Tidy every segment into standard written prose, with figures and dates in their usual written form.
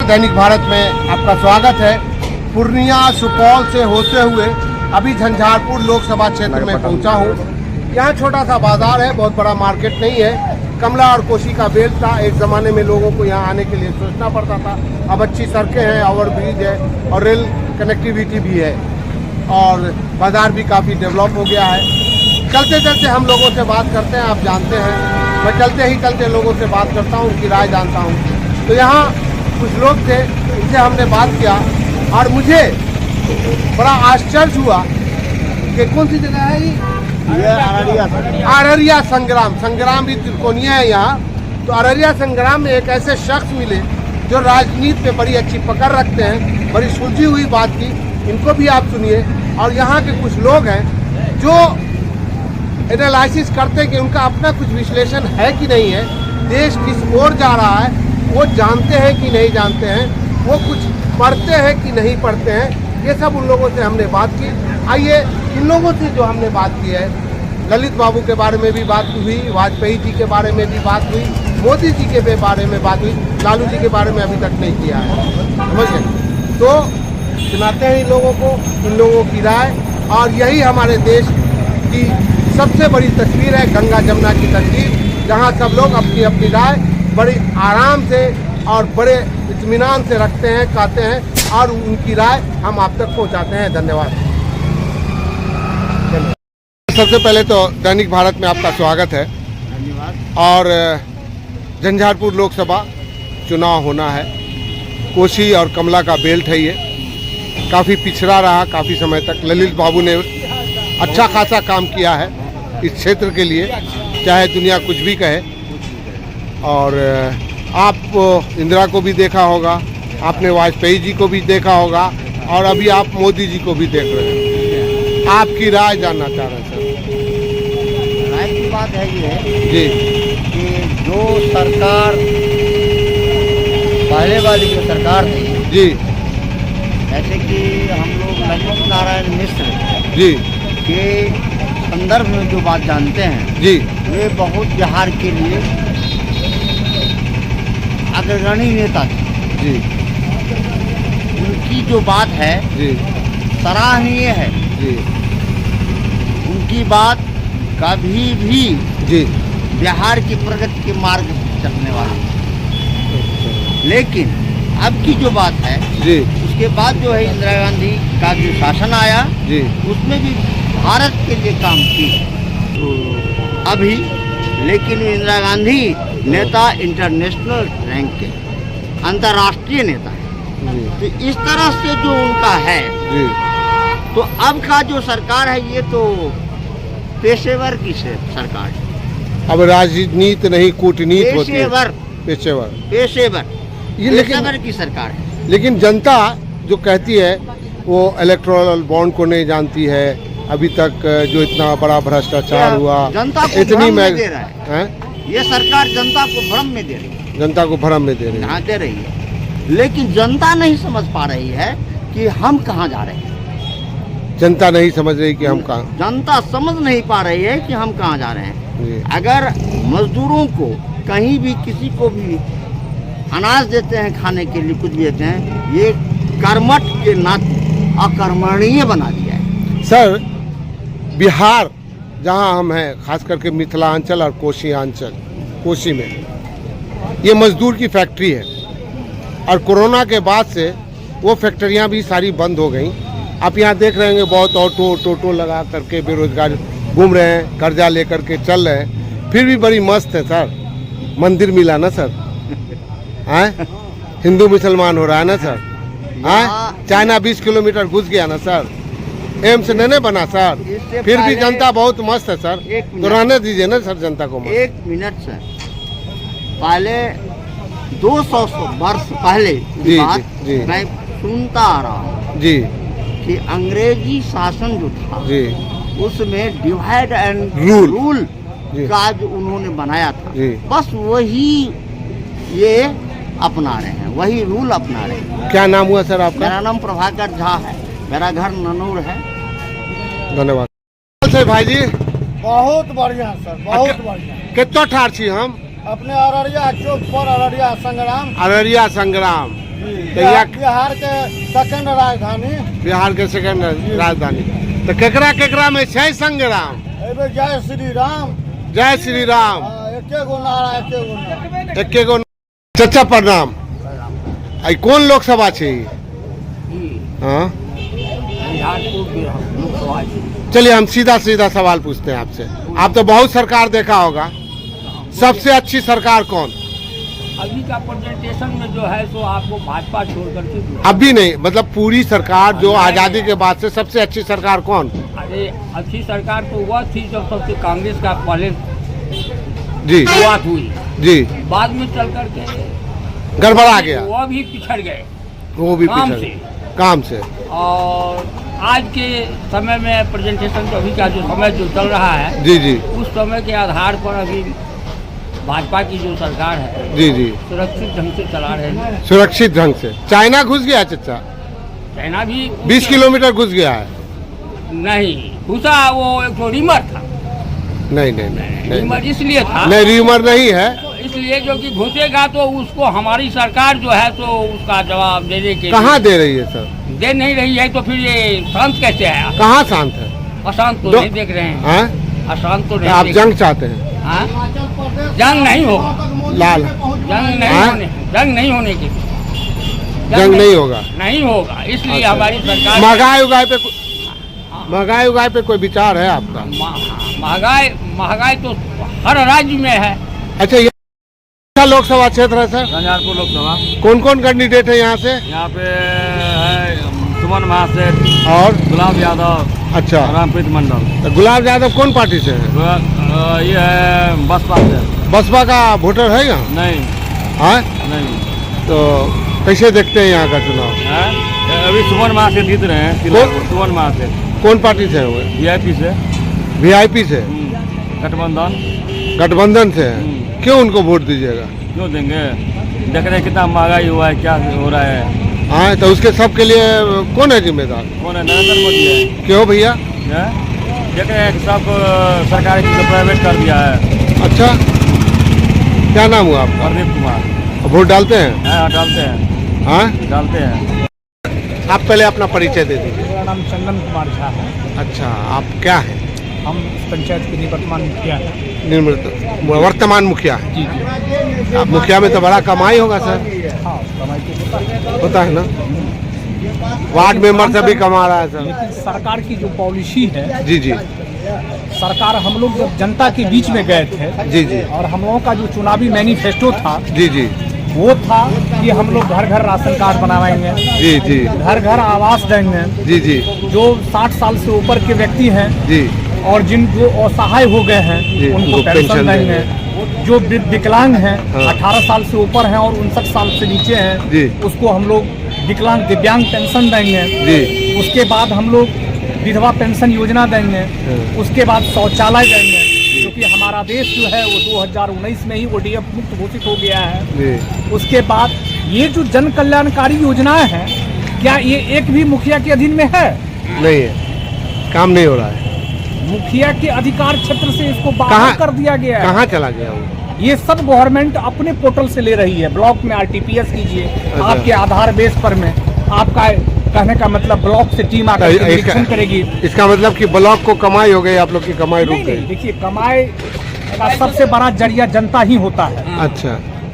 दैनिक भारत में आपका स्वागत है। पूर्णिया सुपौल से होते हुए अभी झंझारपुर लोकसभा क्षेत्र में पहुंचा हूं। यहाँ छोटा सा बाजार है, बहुत बड़ा मार्केट नहीं है। कमला और कोसी का बेल्ट था। एक ज़माने में लोगों को यहाँ आने के लिए सोचना पड़ता था। अब अच्छी सड़कें हैं, ओवरब्रिज है और रेल कनेक्टिविटी भी है और बाज़ार भी काफ़ी डेवलप हो गया है। चलते चलते हम लोगों से बात करते हैं। आप जानते हैं मैं चलते लोगों से बात करता हूँ, उनकी राय जानता हूँ। तो यहाँ कुछ लोग थे, उनसे हमने बात किया और मुझे बड़ा आश्चर्य हुआ कि कौन सी जगह है ये? अररिया संग्राम भी त्रिकोणीय है यहाँ। तो अररिया संग्राम में एक ऐसे शख्स मिले जो राजनीति में बड़ी अच्छी पकड़ रखते हैं, बड़ी सुलझी हुई बात की। इनको भी आप सुनिए। और यहाँ के कुछ लोग हैं जो एनालिसिस करते हैं कि उनका अपना कुछ विश्लेषण है कि नहीं है, देश किस ओर जा रहा है वो जानते हैं कि नहीं जानते हैं, वो कुछ पढ़ते हैं कि नहीं पढ़ते हैं। ये सब उन लोगों से हमने बात की। आइए इन लोगों से जो हमने बात की है, ललित बाबू के बारे में भी बात हुई, वाजपेयी जी के बारे में भी बात हुई, मोदी जी के बारे में बात हुई, लालू जी के बारे में अभी तक नहीं किया है, समझ गए। तो सुनाते हैं इन लोगों को, इन लोगों की राय। और यही हमारे देश की सबसे बड़ी तस्वीर है, गंगा जमुना की तस्वीर, जहाँ सब लोग अपनी अपनी राय बड़ी आराम से और बड़े इत्मीनान से रखते हैं, कहते हैं और उनकी राय हम आप तक पहुँचाते हैं। धन्यवाद। सबसे पहले तो दैनिक भारत में आपका स्वागत है। धन्यवाद। और झंझारपुर लोकसभा चुनाव होना है। कोसी और कमला का बेल्ट है, ये काफ़ी पिछड़ा रहा काफ़ी समय तक। ललित बाबू ने अच्छा खासा काम किया है इस क्षेत्र के लिए, चाहे दुनिया कुछ भी कहे। और आप इंदिरा को भी देखा होगा, आपने वाजपेयी जी को भी देखा होगा और अभी आप मोदी जी को भी देख रहे हैं। आपकी राय जानना चाह रहे हैं सर। राय की बात है ये जी कि जो सरकार पहले वाली जो सरकार थी, जी जैसे कि हम लोग ललित नारायण मिश्र जी के संदर्भ में जो बात जानते हैं, जी वे बहुत बिहार के लिए अग्रणी नेता थे। जी उनकी जो बात है जी सराहनीय है। जी उनकी बात कभी भी जी बिहार की प्रगति के मार्ग से चलने वाली। लेकिन अब की जो बात है, जी उसके बाद जो है इंदिरा गांधी का जो शासन आया, जी उसमें भी भारत के लिए काम की अभी। लेकिन इंदिरा गांधी नेता इंटरनेशनल रैंक के अंतर्राष्ट्रीय नेता है। जी तो इस तरह से जो उनका है, जी तो अब का जो सरकार है ये तो पेशेवर की सरकार है। अब राजनीति नहीं कूटनीति होती है। पेशेवर ये पेशेवर की सरकार है। लेकिन जनता जो कहती है वो इलेक्टोरल बॉन्ड को नहीं जानती है। अभी तक जो इतना बड़ा भ्रष्टाचार हुआ, जनता को इतनी भ्रम में दे रहा है। हैं? ये सरकार जनता को भ्रम में दे रही है। जनता को भ्रम में दे रही है। हाँ, दे रही है। लेकिन जनता नहीं समझ पा रही है कि हम कहाँ जा रहे हैं। जनता नहीं समझ रही कि हम कहाँ। जनता समझ नहीं पा रही है कि हम कहाँ जा रहे हैं। जी अगर मजदूरों को कहीं भी किसी को भी अनाज देते हैं खाने के लिए, कुछ भी देते हैं, ये कर्मठ के नाते अकर्मणीय बना दिया है। सर, बिहार जहाँ हम हैं, खास करके मिथिलांचल और कोसी में ये मजदूर की फैक्ट्री है। और कोरोना के बाद से वो फैक्ट्रियाँ भी सारी बंद हो गई। आप यहाँ देख रहे हैं बहुत ऑटो लगा करके बेरोजगार घूम रहे हैं, कर्जा लेकर के चल रहे हैं, फिर भी बड़ी मस्त है सर। मंदिर मिला ना सर, हैं? हिंदू मुसलमान हो रहा है ना सर, हैं? चाइना 20 किलोमीटर घुस गया ना सर, एम्स नहीं बना सर, फिर भी जनता बहुत मस्त है सर। तो रहने दीजिए ना सर जनता को। एक मिनट सर, पहले 200 वर्ष पहले की बात जी मैं सुनता आ रहा हूँ जी कि अंग्रेजी शासन जो था जी उसमें डिवाइड एंड रूल का जो उन्होंने बनाया था, बस वही ये अपना रहे हैं, वही रूल अपना रहे हैं। क्या नाम हुआ सर आपका? मेरा नाम प्रभाकर झा है, मेरा घर ननूर है। धन्यवाद। भाई जी बहुत बढ़िया सर, बहुत बढ़िया। कितना ठार छी हम अपने अररिया चौक पर अररिया संग्राम अररिया संग्राम तो यहाँ बिहार के सेकंड राजधानी बिहार के सेकंड राजधानी। तो केकरा केकरा में छै संग्राम? एबे जय श्री राम। जय श्री राम। एके गो नारा, एके गो नारा। एके गो। चाचा प्रणाम। आई कौन लोकसभा छै? हाँ, चलिए हम सीधा सीधा सवाल पूछते हैं आपसे। आप तो बहुत सरकार देखा होगा, सबसे अच्छी सरकार कौन? अभी का प्रेजेंटेशन में जो है सो आपको भाजपा छोड़ करके अभी नहीं, मतलब पूरी सरकार जो आजादी के बाद से सबसे अच्छी सरकार कौन? अरे अच्छी सरकार तो वह थी जब सबसे कांग्रेस का पहले जी शुरुआत हुई, जी, बाद में चल करके गड़बड़ा गया, वह भी पिछड़ गए वो भी काम पिछड़ से। गए। काम से। और आज के समय में प्रेजेंटेशन जो अभी का जो समय जो चल रहा है, जी जी उस समय के आधार पर अभी भाजपा की जो सरकार है जी जी, सुरक्षित ढंग से चला रहे हैं। सुरक्षित ढंग से। चाइना घुस गया चाचा, चाइना भी 20 किलोमीटर घुस गया है। नहीं घुसा, वो एक तो रीमर था। नहीं नहीं नहीं रीमर इसलिए था, नहीं, र्यूमर नहीं है। इसलिए जो कि घुसेगा तो उसको हमारी सरकार जो है तो उसका जवाब देने के कहाँ दे रही है सर? दे नहीं रही है, तो फिर ये शांत कैसे है? कहाँ शांत है? अशांत तो दो- नहीं देख रहे हैं, हैं? अशांत तो नहीं आप देख जंग चाहते हैं? हाँ? जंग नहीं होगा, लाल जंग नहीं हाँ? होने, जंग नहीं होने की जंग नहीं होगा। नहीं होगा, इसलिए अच्छा। हमारी सरकार महंगाई उगाई पे महंगाई उगाई पे कोई विचार है आपका? महंगाई महंगाई तो हर राज्य में है। अच्छा, ये लोकसभा क्षेत्र है सर? झंझारपुर लोकसभा। कौन कौन कैंडिडेट है यहाँ से? यहाँ पे है सुमन महासेठ और गुलाब यादव, अच्छा, रामप्रीत मंडल। तो गुलाब यादव कौन पार्टी से है? ये है बसपा से। बसपा का वोटर है यहाँ? नहीं हाँ, नहीं तो कैसे देखते हैं यहाँ का चुनाव? है, अभी सुमन महासेठ जीत रहे हैं। सुमन महासेठ कौन पार्टी से हुए? VIP से। VIP से? गठबंधन। गठबंधन से है। क्यों उनको वोट दीजिएगा? क्यों देंगे? देख रहे हैं कितना महंगाई हुआ है, क्या हो रहा है। हाँ, तो उसके सब के लिए कौन है जिम्मेदार? कौन है? नरेंद्र मोदी है। क्यों भैया? देख रहे हैं कि सब सरकारी चीज़ें प्राइवेट कर दिया है। अच्छा, क्या नाम हुआ आपका? प्रदीप कुमार। वोट डालते हैं? हाँ, डालते हैं। हाँ, डालते हैं। आप पहले अपना परिचय दे दीजिए। मेरा नाम चंदन कुमार झा है। अच्छा, आप क्या हैं? हम इस पंचायत के निवर्तमान मुखिया हैं। वर्तमान मुखिया है। जी जी। आप मुखिया में तो बड़ा कमाई होगा सर? हाँ, कमाई तो होता है। होता है ना? वार्ड मेंबर से भी कमा रहा है सर। लेकिन सरकार की जो पॉलिसी है, जी जी सरकार हम लोग जब जनता के बीच में गए थे जी जी और हम लोगों का जो चुनावी मैनिफेस्टो था जी जी वो था कि हम लोग घर घर राशन कार्ड बनवाएंगे, जी जी घर घर आवास देंगे, जी जी जो 60 साल से ऊपर के व्यक्ति हैं जी और जिन जो असहाय हो गए जी, हैं उनको उनको पेंशन पेंशन देंगे, जो विकलांग हैं हाँ। 18 साल से ऊपर हैं और 59 साल से नीचे हैं जी। उसको हम लोग विकलांग दिव्यांग पेंशन देंगे। जी उसके बाद हम लोग विधवा पेंशन योजना देंगे। उसके बाद शौचालय देंगे, क्योंकि हमारा देश जो है वो 2019 में ही ODF मुक्त घोषित हो गया है। जी उसके बाद ये जो जन कल्याणकारी योजनाएं हैं, क्या ये एक भी मुखिया के अधीन में है? नहीं है, काम नहीं हो रहा है। मुखिया के अधिकार क्षेत्र से इसको बाहर कहाँ- कर दिया गया है। कहाँ चला गया वो? ये सब गवर्नमेंट अपने पोर्टल से ले रही है। ब्लॉक में RTPS कीजिए, आपके आधार बेस पर में आपका कहने का मतलब ब्लॉक से टीम आकर के निरीक्षण करेगी। इसका मतलब कि ब्लॉक को कमाई हो गई, आप लोग की कमाई रुक नहीं, गई। नहीं, देखिए कमाई का सबसे बड़ा जरिया जनता ही होता है। अच्छा,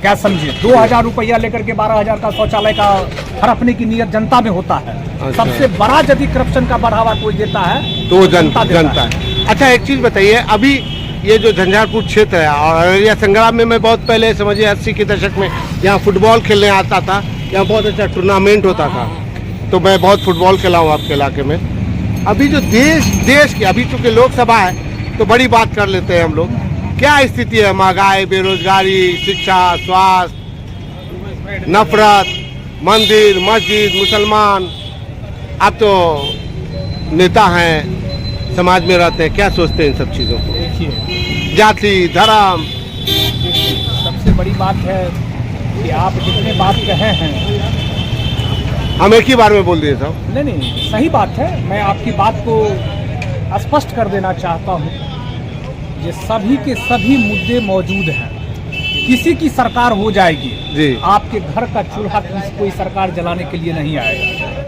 क्या समझे, 2000 रुपया लेकर के 12,000 का शौचालय का हड़पने की नियत जनता में होता है। अच्छा। सबसे बड़ा यदि करप्शन का बढ़ावा कोई देता है तो देता जनता है। अच्छा, एक चीज बताइए, अभी ये जो झंझारपुर क्षेत्र है और अररिया संग्राम में मैं बहुत पहले समझिए 80 के दशक में यहाँ फुटबॉल खेलने आता था, यहाँ बहुत अच्छा टूर्नामेंट होता था, तो मैं बहुत फुटबॉल खेला हूँ आपके इलाके में। अभी जो देश की अभी चूंकि लोकसभा है तो बड़ी बात कर लेते हैं हम लोग, क्या स्थिति है? महंगाई, बेरोजगारी, शिक्षा, स्वास्थ्य, नफरत, मंदिर मस्जिद, मुसलमान। आप तो नेता हैं, समाज में रहते हैं, क्या सोचते हैं इन सब चीज़ों को? देखिए, जाति, धर्म। सबसे बड़ी बात है कि आप जितने बात कहे हैं, हम एक ही बार में बोल दिए साहब। नहीं नहीं, सही बात है। मैं आपकी बात को स्पष्ट कर देना चाहता हूँ, ये सभी के सभी मुद्दे मौजूद हैं। किसी की सरकार हो जाएगी जी। आपके घर का चूल्हा कोई सरकार जलाने के लिए नहीं आएगा।